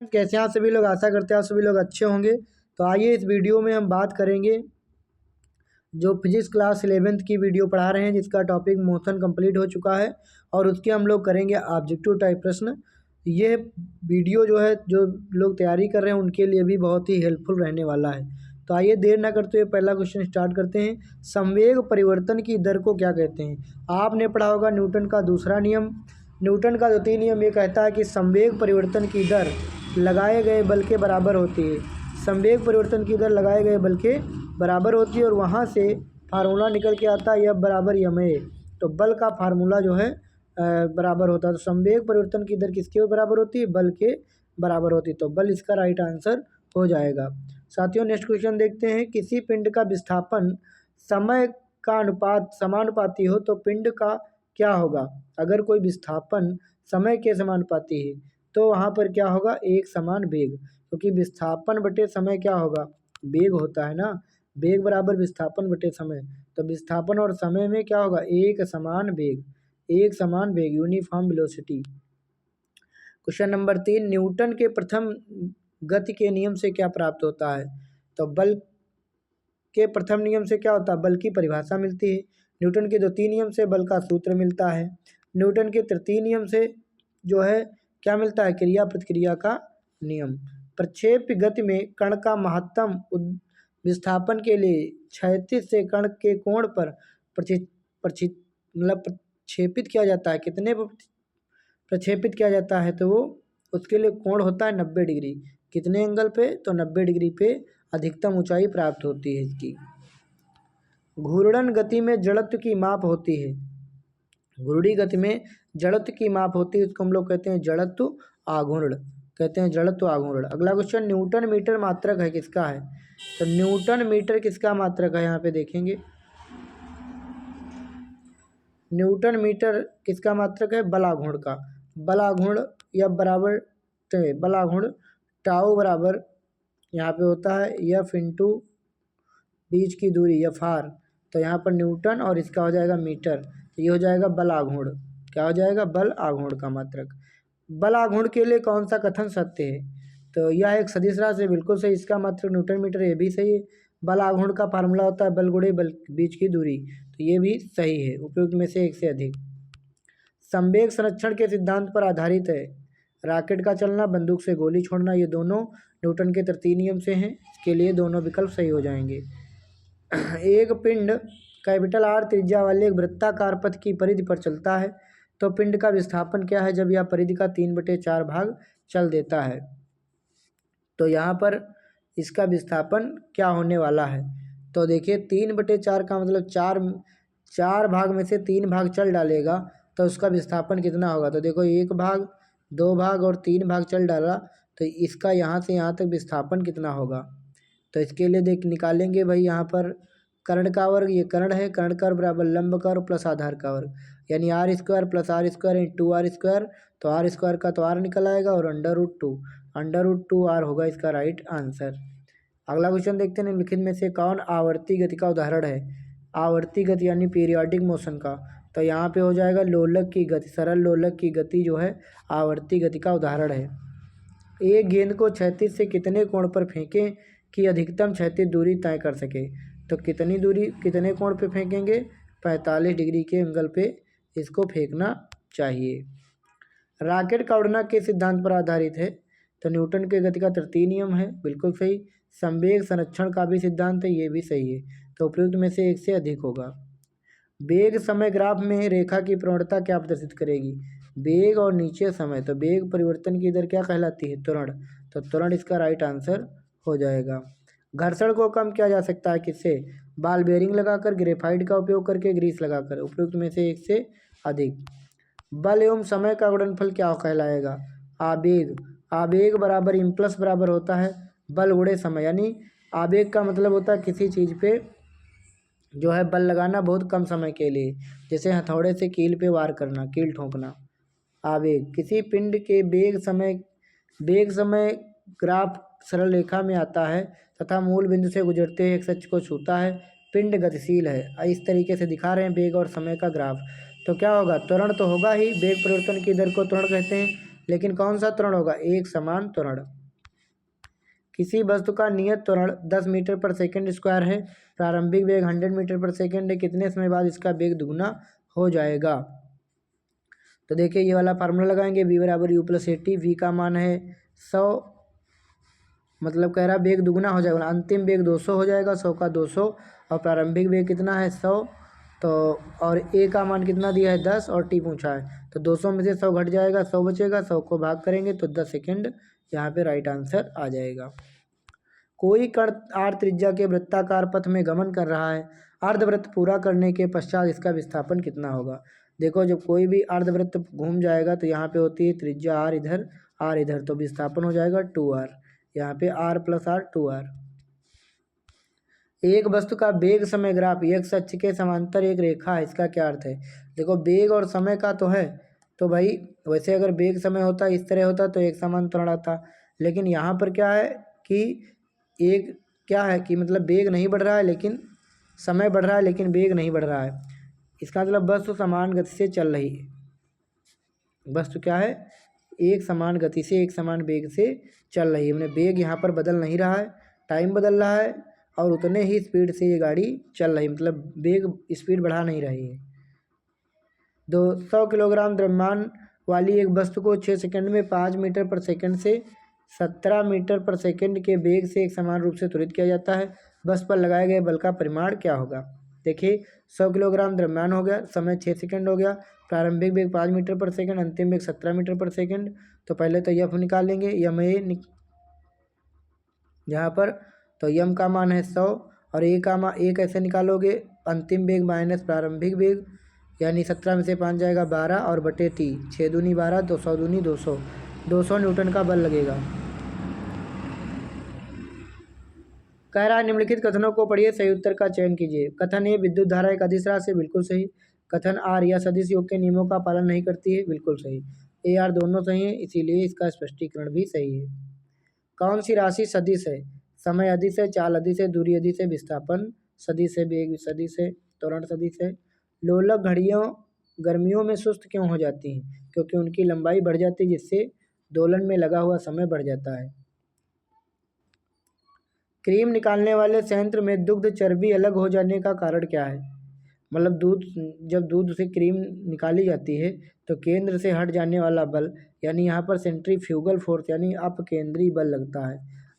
कैसे हैं आप सभी लोग। आशा करते हैं आप सभी लोग अच्छे होंगे। तो आइए इस वीडियो में हम बात करेंगे जो फिजिक्स क्लास 11th की वीडियो पढ़ा रहे हैं, जिसका टॉपिक मोशन कंप्लीट हो चुका है और उसके हम लोग करेंगे ऑब्जेक्टिव टाइप प्रश्न। ये वीडियो जो है, जो लोग तैयारी कर रहे हैं उनके लिए भी बहुत ही हेल्पफुल रहने वाला है। तो आइए देर ना करते हुए पहला क्वेश्चन स्टार्ट करते हैं। संवेग परिवर्तन की दर को क्या कहते हैं? आपने पढ़ा होगा न्यूटन का दूसरा नियम। न्यूटन का द्वितीय नियम ये कहता है कि संवेग परिवर्तन की दर लगाए गए बल के बराबर होती है। संवेग परिवर्तन की दर लगाए गए बल के बराबर होती है और वहाँ से फार्मूला निकल के आता है F बराबर ma। तो बल का फार्मूला जो है बराबर होता है। तो संवेग परिवर्तन की दर किसके बराबर होती है? बल के बराबर होती है। तो बल इसका राइट आंसर हो जाएगा। साथियों, नेक्स्ट क्वेश्चन देखते हैं। किसी पिंड का विस्थापन समय का अनुपात समानुपाती हो तो पिंड का क्या होगा? अगर कोई विस्थापन समय के समानुपाती है तो वहाँ पर क्या होगा? एक समान वेग। क्योंकि विस्थापन बटे समय क्या होगा? वेग होता है ना। वेग बराबर विस्थापन बटे समय। तो विस्थापन और समय में क्या होगा? एक समान वेग। एक समान वेग, uniform velocity. Question number 3, Newton के प्रथम गति के नियम से क्या प्राप्त होता है? तो बल के प्रथम नियम से क्या होता है? बल की परिभाषा मिलती है। न्यूटन के द्वितीय नियम से बल का सूत्र मिलता है। न्यूटन के तृतीय नियम से जो है क्या मिलता है? क्रिया प्रतिक्रिया का नियम। प्रक्षेप्य गति में कण का महत्तम विस्थापन के लिए क्षैतिज से कण के कोण पर मतलब प्रक्षेपित किया जाता है। कितने प्रक्षेपित किया जाता है? तो वो उसके लिए कोण होता है 90 डिग्री। कितने एंगल पे? तो 90 डिग्री पे अधिकतम ऊंचाई प्राप्त होती है इसकी। घूर्णन गति में जड़त्व की माप होती है। घूर्णी गति में जड़त्व की माप होती है, इसको हम लोग कहते हैं जड़त्व आघूर्ण। कहते हैं जड़त्व आघूर्ण। अगला क्वेश्चन, न्यूटन मीटर मात्रक है किसका है? तो न्यूटन मीटर किसका मात्रक है? यहाँ पे देखेंगे न्यूटन मीटर किसका मात्रक है? बलाघूर्ण का। बलाघूर्ण या बराबर बलाघूर्ण टाउ बराबर यहाँ पे होता है F इंटू बीच की दूरी F r। तो यहाँ पर न्यूटन और इसका हो जाएगा मीटर। तो ये हो जाएगा बल आघूर्ण। क्या हो जाएगा? बल आघूर्ण का मात्रक। बल आघूर्ण के लिए कौन सा कथन सत्य है? तो यह एक सदिश राशि है, बिल्कुल सही। इसका मात्रक न्यूटन मीटर, ये भी सही है। बल आघूर्ण का फार्मूला होता है बल गुणे बल बीच की दूरी। तो ये भी सही है। उपयुक्त में से एक से अधिक। संवेग संरक्षण के सिद्धांत पर आधारित है। रॉकेट का चलना, बंदूक से गोली छोड़ना, ये दोनों न्यूटन के तृतीय नियम से हैं। इसके लिए दोनों विकल्प सही हो जाएंगे। एक पिंड कैपिटल R त्रिज्या वाले एक वृत्ताकार पथ की परिधि पर चलता है तो पिंड का विस्थापन क्या है जब यह परिधि का 3/4 भाग चल देता है? तो यहाँ पर इसका विस्थापन क्या होने वाला है? तो देखिए 3/4 का मतलब चार भाग में से 3 भाग चल डालेगा तो उसका विस्थापन कितना होगा? तो देखो 1 भाग, 2 भाग और 3 भाग चल डाला तो इसका यहाँ से यहाँ तक विस्थापन कितना होगा? तो इसके लिए देख निकालेंगे भाई। यहाँ पर कर्ण का वर्ग, ये कर्ण है, कर्ण का वर्ग बराबर लंब का वर्ग प्लस आधार का वर्ग, यानी R² plus R² into R²। तो R² का तो R निकल आएगा और √2 R होगा इसका राइट आंसर। अगला क्वेश्चन देखते हैं, निम्नलिखित में से कौन आवर्ती गति का उदाहरण है? आवर्ती गति यानी पीरियोडिक मोशन का। तो यहाँ पे हो जाएगा लोलक की गति। सरल लोलक की गति जो है आवर्ती गति का उदाहरण है। एक गेंद को क्षैतिज से कितने कोण पर फेंकें कि अधिकतम क्षैतिज दूरी तय कर सके? तो कितनी दूरी, कितने कोण पे फेंकेंगे? 45 डिग्री के एंगल पे इसको फेंकना चाहिए। रॉकेट का उड़ना किस सिद्धांत पर आधारित है? तो न्यूटन के गति का तृतीय नियम है, बिल्कुल सही। संवेग संरक्षण का भी सिद्धांत है, ये भी सही है। तो उपयुक्त में से एक से अधिक होगा। वेग समय ग्राफ में रेखा की प्रवणता क्या प्रदर्शित करेगी? वेग और नीचे समय। तो वेग परिवर्तन की दर क्या कहलाती है? त्वरण। तो त्वरण इसका राइट आंसर हो जाएगा। घर्षण को कम किया जा सकता है किससे? बॉल बेयरिंग लगाकर, ग्रेफाइट का उपयोग करके, ग्रीस लगाकर। उपयुक्त में से एक से अधिक। बल एवं समय का गुणनफल क्या कहलाएगा? आवेग। आवेग बराबर इम्पल्स बराबर होता है बल गुणे समय। यानी आवेग का मतलब होता है किसी चीज़ पे जो है बल लगाना बहुत कम समय के लिए, जैसे हथौड़े से कील पे वार करना, कील ठोकना। आवेग किसी पिंड के वेग समय ग्राफ सरल रेखा में आता है तथा मूल बिंदु से गुजरते हुए एक अक्ष को छूता है। पिंड गतिशील है। इस तरीके से दिखा रहे हैं वेग और समय का ग्राफ। तो क्या होगा? त्वरण तो होगा ही। वेग परिवर्तन की दर को त्वरण कहते हैं। लेकिन कौन सा त्वरण होगा, एक समान त्वरण। किसी वस्तु का नियत त्वरण 10 मीटर पर सेकंड स्क्वायर है, प्रारंभिक वेग 100 मीटर पर सेकंड है, कितने समय बाद इसका वेग दुगुना हो जाएगा। तो देखिए ये वाला फार्मूला लगाएंगे, v बराबर u plus a t. V का मान है 100, मतलब कह रहा वेग दुगुना हो जाएगा, अंतिम वेग 200 हो जाएगा, 100 का 200, और प्रारंभिक वेग कितना है 100। तो और ए का मान कितना दिया है 10 और टी पूछा है, तो 200 में से 100 घट जाएगा, 100 बचेगा, 100 को भाग करेंगे तो 10 सेकेंड यहाँ पे राइट आंसर आ जाएगा। कोई कण r त्रिज्या के वृत्ताकार पथ में गमन कर रहा है, अर्धवृत्त पूरा करने के पश्चात इसका विस्थापन कितना होगा। देखो जब कोई भी अर्धवृत्त घूम जाएगा तो यहाँ पे होती है त्रिज्या r इधर, तो विस्थापन हो जाएगा 2r, यहाँ पे r प्लस r 2r। एक वस्तु का वेग समय ग्राफ x अक्ष के समांतर एक रेखा है, इसका क्या अर्थ है। देखो वेग और समय का तो है, तो भाई वैसे अगर वेग समय होता इस तरह होता तो एक समान त्वरण आता, लेकिन यहाँ पर क्या है कि एक क्या है कि मतलब वेग नहीं बढ़ रहा है लेकिन समय बढ़ रहा है, लेकिन वेग नहीं बढ़ रहा है। इसका मतलब वस्तु समान गति से चल रही है, वस्तु क्या है एक समान गति से एक समान वेग से चल रही है, मैंने वेग यहाँ पर बदल नहीं रहा है, टाइम बदल रहा है और उतने ही स्पीड से ये गाड़ी चल रही है, मतलब वेग स्पीड बढ़ा नहीं रही है। 200 किलोग्राम द्रव्यमान वाली एक वस्तु को 6 सेकंड में 5 मीटर पर सेकंड से 17 मीटर पर सेकंड के वेग से एक समान रूप से त्वरित किया जाता है, बस पर लगाए गए बल का परिमाण क्या होगा। देखिए 100 किलोग्राम द्रव्यमान हो गया, समय 6 सेकंड हो गया, प्रारंभिक वेग 5 मीटर पर सेकंड, अंतिम वेग 17 मीटर पर सेकंड। तो पहले तो यफ निकाल लेंगे, यम ए यहाँ पर, तो यम का मान है 100 और ए का मान ए कैसे निकालोगे, अंतिम वेग माइनस प्रारंभिक वेग, यानी 17 में से 5 जाएगा 12 और बटे टी, 6 दूनी 12, 200 दूनी 200, 200 न्यूटन का बल लगेगा। कह रहा है निम्नलिखित कथनों को पढ़िए, सही उत्तर का चयन कीजिए। कथन ए विद्युत धारा एक अदिश राशि है, बिल्कुल सही। कथन आर यह सदिश योग के नियमों का पालन नहीं करती है, बिल्कुल सही। ए आर दोनों सही है, इसीलिए इसका स्पष्टीकरण भी सही है। कौन सी राशि सदिश है, समय अदिश है, चाल अदिश है, दूरी अदिश है, विस्थापन सदिश है, वेग सदिश है, त्वरण सदिश है। लोलक घड़ियों गर्मियों में सुस्त क्यों हो जाती हैं, क्योंकि उनकी लंबाई बढ़ जाती है, जिससे दोलन में लगा हुआ समय बढ़ जाता है। क्रीम निकालने वाले संयंत्र में दुग्ध चर्बी अलग हो जाने का कारण क्या है, मतलब दूध, जब दूध से क्रीम निकाली जाती है तो केंद्र से हट जाने वाला बल, यानी यहाँ पर सेंट्रीफ्यूगल फोर्स यानी अपकेंद्रीय बल लगता है,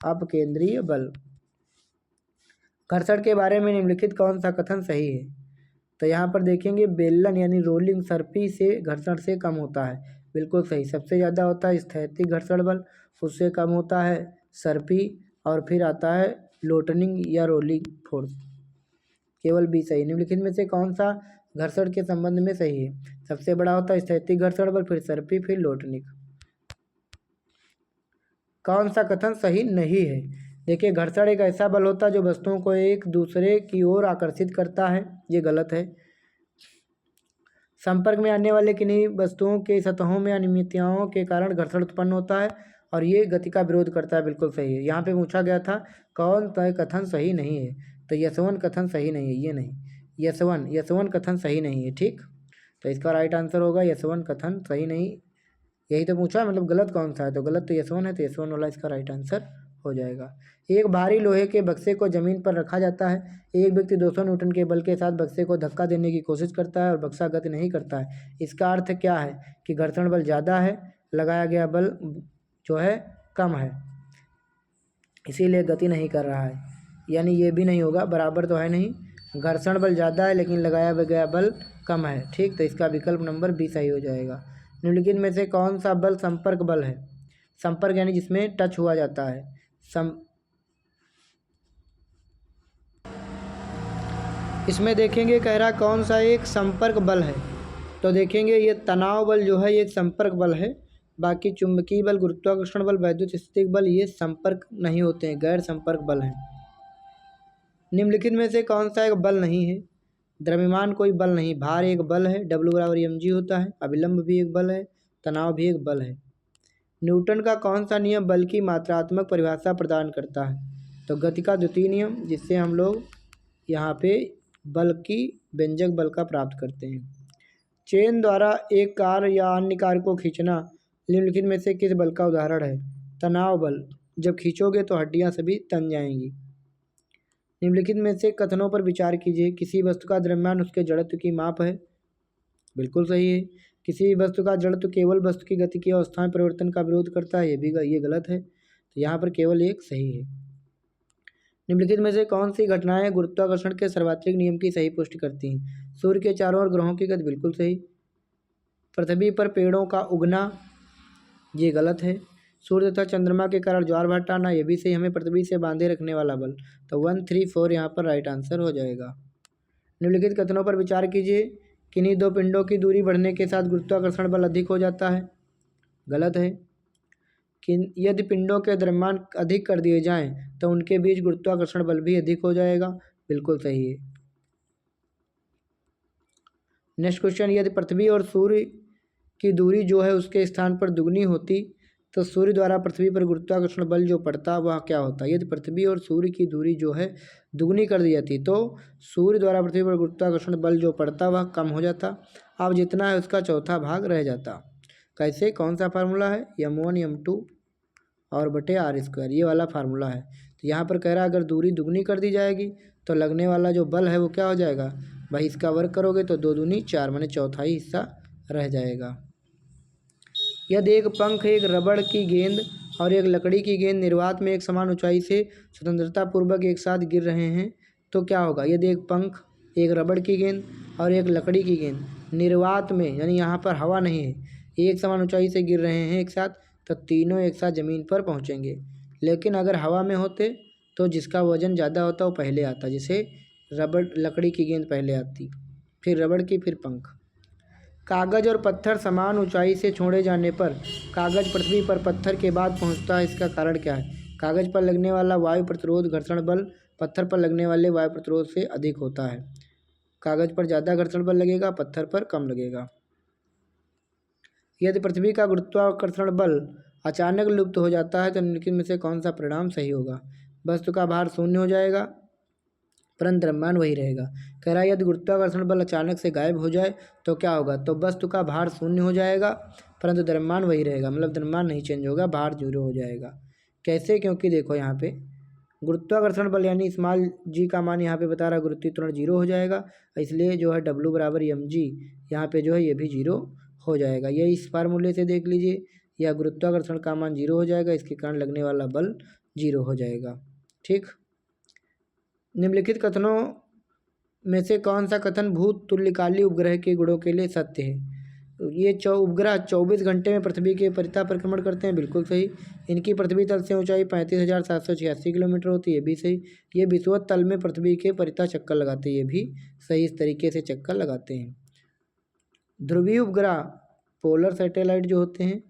अपकेंद्रीय बल। घर्षण के बारे में निम्नलिखित कौन सा कथन सही है। तो यहाँ पर देखेंगे बेलन यानी रोलिंग सर्पी से घर्षण से कम होता है, बिल्कुल सही। सबसे ज़्यादा होता है स्थैतिक घर्षण बल, उससे कम होता है सर्पी, और फिर आता है लोटनिंग या रोलिंग फोर्स, केवल बी सही। निम्नलिखित में से कौन सा घर्षण के संबंध में सही है, सबसे बड़ा होता है स्थैतिक घर्षण बल, फिर सर्पी, फिर लोटनिक। कौन सा कथन सही नहीं है। देखिए घर्षण एक ऐसा बल होता है जो वस्तुओं को एक दूसरे की ओर आकर्षित करता है, ये गलत है। संपर्क में आने वाले किन्हीं वस्तुओं के सतहों में अनियमितताओं के कारण घर्षण उत्पन्न होता है और ये गति का विरोध करता है, बिल्कुल सही है। यहाँ पे पूछा गया था कौन सा कथन सही नहीं है, तो यशवन कथन सही नहीं है, ये नहीं, यशवन कथन सही नहीं है, ठीक। तो इसका राइट आंसर होगा यशवन कथन सही नहीं, यही तो पूछा है, मतलब गलत कौन सा है, तो गलत तो यशवन है, तो यशवन वाला इसका राइट आंसर हो जाएगा। एक भारी लोहे के बक्से को जमीन पर रखा जाता है, एक व्यक्ति 200 न्यूटन के बल के साथ बक्से को धक्का देने की कोशिश करता है और बक्सा गति नहीं करता है, इसका अर्थ क्या है कि घर्षण बल ज़्यादा है, लगाया गया बल जो है कम है, इसीलिए गति नहीं कर रहा है, यानी ये भी नहीं होगा, बराबर तो है नहीं, घर्षण बल ज़्यादा है लेकिन लगाया गया बल कम है, ठीक। तो इसका विकल्प नंबर बी सही हो जाएगा। निम्नलिखित में से कौन सा बल संपर्क बल है, संपर्क यानी जिसमें टच हुआ जाता है, इसमें देखेंगे कह रहा कौन सा एक संपर्क बल है, तो देखेंगे ये तनाव बल जो है ये एक संपर्क बल है, बाकी चुंबकीय बल, गुरुत्वाकर्षण बल, वैद्युत स्थितिक बल ये संपर्क नहीं होते हैं, गैर संपर्क बल हैं। निम्नलिखित में से कौन सा एक बल नहीं है, द्रव्यमान कोई बल नहीं, भार एक बल है, W बराबर mg होता है, अभिलंब भी एक बल है, तनाव भी एक बल है। न्यूटन का कौन सा नियम बल की मात्रात्मक परिभाषा प्रदान करता है, तो गति का द्वितीय नियम, जिससे हम लोग यहाँ पे बल की व्यंजक बल का प्राप्त करते हैं। चेन द्वारा एक कार या अन्य कार को खींचना निम्नलिखित में से किस बल का उदाहरण है? तनाव बल। जब खींचोगे तो हड्डियां सभी तन जाएंगी। निम्नलिखित में से कथनों पर विचार कीजिए। किसी वस्तु का द्रव्यमान उसके जड़त्व की माप है। बिल्कुल सही है। किसी भी वस्तु का जड़त्व केवल वस्तु की गति की अवस्था में परिवर्तन का विरोध करता है, ये गलत है। तो यहाँ पर केवल एक सही है। निम्नलिखित में से कौन सी घटनाएं गुरुत्वाकर्षण के सार्वत्रिक नियम की सही पुष्टि करती हैं? सूर्य के चारों ओर ग्रहों की गति। बिल्कुल सही। पृथ्वी पर पेड़ों का उगना, ये गलत है। सूर्य तथा चंद्रमा के कारण ज्वार भाटा आना, ये भी सही। हमें पृथ्वी से बांधे रखने वाला बल। तो 1, 3, 4 यहाँ पर राइट आंसर हो जाएगा। निम्नलिखित कथनों पर विचार कीजिए। किन्हीं दो पिंडों की दूरी बढ़ने के साथ गुरुत्वाकर्षण बल अधिक हो जाता है। गलत है। कि यदि पिंडों के द्रव्यमान अधिक कर दिए जाएं तो उनके बीच गुरुत्वाकर्षण बल भी अधिक हो जाएगा। बिल्कुल सही है। नेक्स्ट क्वेश्चन, यदि पृथ्वी और सूर्य की दूरी जो है उसके स्थान पर दुगनी होती तो सूर्य द्वारा पृथ्वी पर गुरुत्वाकर्षण बल जो पड़ता वह क्या होता? यदि पृथ्वी और सूर्य की दूरी जो है दुगनी कर दी जाती तो सूर्य द्वारा पृथ्वी पर गुरुत्वाकर्षण बल जो पड़ता वह कम हो जाता। अब जितना है उसका चौथा भाग रह जाता। कैसे? कौन सा फार्मूला है? M1 M2 और बटे r², ये वाला फार्मूला है। तो यहाँ पर कह रहा है अगर दूरी दुगनी कर दी जाएगी तो लगने वाला जो बल है वो क्या हो जाएगा भाई? इसका वर्ग करोगे तो 2 दूनी 4, माने चौथाई हिस्सा रह जाएगा। यदि एक पंख, एक रबड़ की गेंद और एक लकड़ी की गेंद निर्वात में एक समान ऊंचाई से स्वतंत्रता पूर्वक एक साथ गिर रहे हैं तो क्या होगा? यदि एक पंख, एक रबड़ की गेंद और एक लकड़ी की गेंद निर्वात में, यानी यहाँ पर हवा नहीं है, एक समान ऊंचाई से गिर रहे हैं एक साथ, तो तीनों एक साथ ज़मीन पर पहुँचेंगे। लेकिन अगर हवा में होते तो जिसका वजन ज़्यादा होता वो पहले आता, जैसे लकड़ी की गेंद पहले आती, फिर रबड़ की, फिर पंख। कागज़ और पत्थर समान ऊंचाई से छोड़े जाने पर कागज़ पृथ्वी पर पत्थर के बाद पहुंचता है, इसका कारण क्या है? कागज़ पर लगने वाला वायु प्रतिरोध घर्षण बल पत्थर पर लगने वाले वायु प्रतिरोध से अधिक होता है। कागज़ पर ज़्यादा घर्षण बल लगेगा, पत्थर पर कम लगेगा। यदि पृथ्वी का गुरुत्वाकर्षण बल अचानक लुप्त हो जाता है तो निम्नलिखित में से कौन सा परिणाम सही होगा? वस्तु का भार शून्य हो जाएगा परंतु द्रव्यमान वही रहेगा। कह रहा है यदि गुरुत्वाकर्षण बल अचानक से गायब हो जाए तो क्या होगा? तो वस्तु का भार शून्य हो जाएगा परंतु द्रव्यमान वही रहेगा, मतलब द्रव्यमान नहीं चेंज होगा, भार 0 हो जाएगा। कैसे? क्योंकि देखो यहाँ पे गुरुत्वाकर्षण बल यानी स्मॉल g का मान यहाँ पे बता रहा है गुरुत्वीकरण 0 हो जाएगा, इसलिए जो है W बराबर mg यहाँ पे जो है ये भी 0 हो जाएगा। ये इस फार्मूले से देख लीजिए, या गुरुत्वाकर्षण का मान 0 हो जाएगा, इसके कारण लगने वाला बल 0 हो जाएगा। ठीक। निम्नलिखित कथनों में से कौन सा कथन भूत तुल्यकाली उपग्रह के गुणों के लिए सत्य है? ये उपग्रह 24 घंटे में पृथ्वी के परितः परिक्रमण करते हैं। बिल्कुल सही। इनकी पृथ्वी तल से ऊंचाई 35,786 किलोमीटर होती है। ये भी सही। ये विषुवत तल में पृथ्वी के परितः चक्कर लगाते हैं। ये भी सही, इस तरीके से चक्कर लगाते हैं। ध्रुवीय उपग्रह पोलर सैटेलाइट जो होते हैं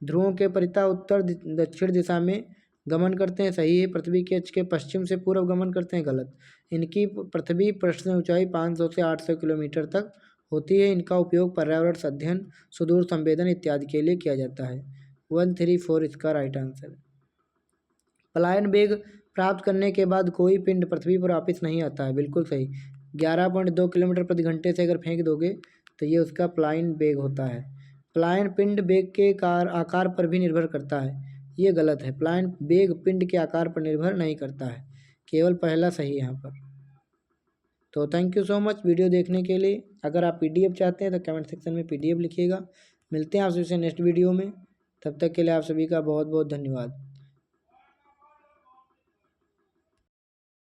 ध्रुवों के परितः उत्तर दक्षिण दिशा में गमन करते हैं। सही है। पृथ्वी के अक्ष के पश्चिम से पूर्व गमन करते हैं। गलत। इनकी पृथ्वी पृष्ठ से ऊंचाई 500 से 800 किलोमीटर तक होती है। इनका उपयोग पर्यावरण अध्ययन, सुदूर संवेदन इत्यादि के लिए किया जाता है। 1, 3, 4 इसका राइट आंसर। पलायन वेग प्राप्त करने के बाद कोई पिंड पृथ्वी पर वापस नहीं आता है। बिल्कुल सही। 11.2 किलोमीटर प्रति घंटे से अगर फेंक दोगे तो ये उसका पलायन वेग होता है। पलायन पिंड वेग के आकार पर भी निर्भर करता है। ये गलत है। पलायन वेग पिंड के आकार पर निर्भर नहीं करता है। केवल पहला सही है यहाँ पर। तो thank you so much video देखने के लिए। अगर आप PDF चाहते हैं तो कमेंट सेक्शन में PDF लिखिएगा। मिलते हैं आपसे नेक्स्ट वीडियो में। तब तक के लिए आप सभी का बहुत बहुत धन्यवाद।